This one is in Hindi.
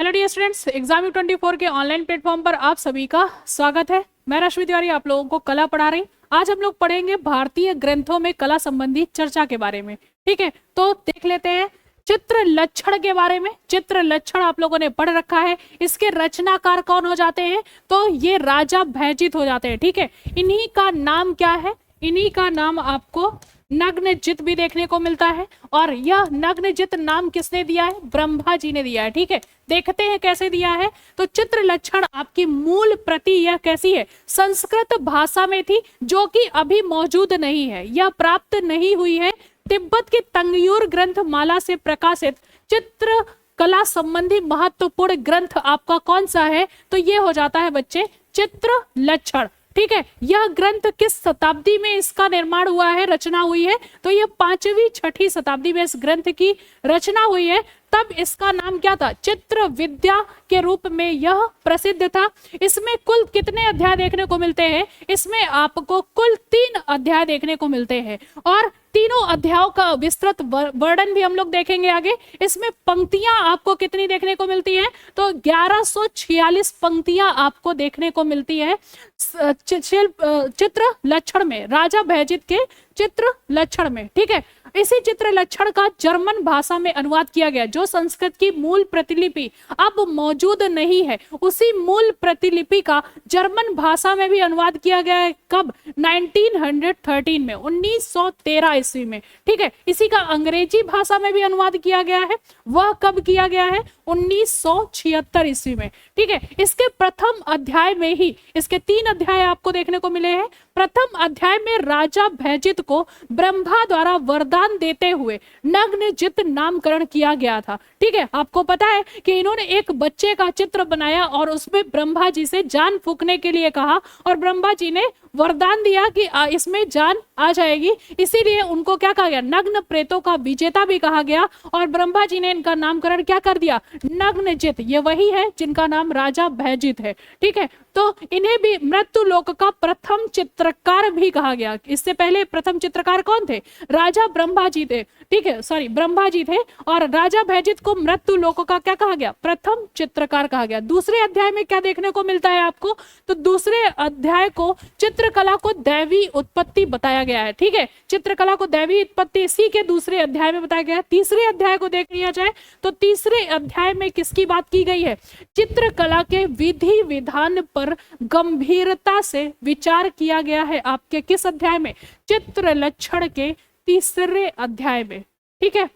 हेलो डियर स्टूडेंट्स, एग्जाम24 के ऑनलाइन प्लेटफॉर्म पर आप सभी का स्वागत है। मैं रश्मि तिवारी आप लोगों को कला पढ़ा रही। आज हम लोग पढ़ेंगे भारतीय ग्रंथों में कला संबंधी चर्चा के बारे में। ठीक है, तो देख लेते हैं चित्र लक्षण के बारे में। चित्र लक्षण आप लोगों ने पढ़ रखा है। इसके रचनाकार कौन हो जाते हैं? तो ये राजा भैजित हो जाते हैं। ठीक है, इन्हीं का नाम क्या है? इन्हीं का नाम आपको नग्नजित भी देखने को मिलता है। और यह नग्नजित नाम किसने दिया है? ब्रह्मा जी ने दिया है। ठीक है, देखते हैं कैसे दिया है। तो चित्र लक्षण आपकी मूल प्रति यह कैसी है? संस्कृत भाषा में थी, जो कि अभी मौजूद नहीं है। यह प्राप्त नहीं हुई है। तिब्बत के तंगयूर ग्रंथ माला से प्रकाशित चित्र कला संबंधी महत्वपूर्ण ग्रंथ आपका कौन सा है? तो ये हो जाता है बच्चे चित्र लक्षण। ठीक है, यह ग्रंथ किस शताब्दी में इसका निर्माण हुआ है, रचना हुई है? तो यह 5वीं-6ठी शताब्दी में इस ग्रंथ की रचना हुई है। तब इसका नाम क्या था? चित्र विद्या के रूप में यह प्रसिद्ध था। इसमें कुल कितने अध्याय देखने को मिलते हैं? इसमें आपको कुल 3 अध्याय देखने को मिलते हैं और तीनों अध्यायों का विस्तृत वर्णन भी हम लोग देखेंगे आगे। इसमें पंक्तियां आपको कितनी देखने को मिलती हैं? तो 1146 पंक्तियां आपको देखने को मिलती है चित्र लक्षण में, राजा भैजित के चित्र लक्षण में। ठीक है, इसी चित्र लक्षण का जर्मन भाषा में अनुवाद किया गया। जो संस्कृत की मूल प्रतिलिपि अब मौजूद नहीं है, उसी मूल प्रतिलिपि का जर्मन भाषा में भी अनुवाद किया गया है। कब? 1913 में, 1913 ईस्वी में। ठीक है, इसी का अंग्रेजी भाषा में भी अनुवाद किया गया है। वह कब किया गया है? 1976 ईस्वी में। ठीक है, इसके प्रथम अध्याय में ही इसके 3 अध्याय आपको देखने को मिले हैं। प्रथम अध्याय में राजा भैजित को ब्रह्मा द्वारा वरदान देते हुए नग्नजित नामकरण किया गया था। ठीक है, आपको पता है कि इन्होंने एक बच्चे का चित्र बनाया और उसमें ब्रह्मा जी से जान फूंकने के लिए कहा और ब्रह्मा जी ने वरदान दिया कि इसमें जान आ जाएगी। इसीलिए उनको क्या कहा गया? नग्न प्रेतों का विजेता भी कहा गया और ब्रह्मा जी ने इनका नामकरण क्या कर दिया? नग्नजित। ये वही है जिनका नाम राजा भैजित है। ठीक है, तो इन्हें भी मृत्यु लोक का प्रथम चित्रकार भी कहा गया। इससे पहले प्रथम चित्रकार कौन थे? राजा ब्रह्मा जी थे। ठीक है, सॉरी, ब्रह्मा जी थे और राजा भैजित को मृत्यु लोक का क्या कहा गया? प्रथम चित्रकार कहा गया। दूसरे अध्याय में क्या देखने को मिलता है आपको? तो दूसरे अध्याय को चित्रकला को दैवी उत्पत्ति बताया गया है। ठीक है, चित्रकला को दैवी उत्पत्ति इसी के दूसरे अध्याय में बताया गया है। तीसरे अध्याय को देख लिया जाए तो तीसरे अध्याय में किसकी बात की गई है? चित्रकला के विधि विधान पर गंभीरता से विचार किया गया है। आपके किस अध्याय में? चित्र लक्षण के तीसरे अध्याय में। ठीक है,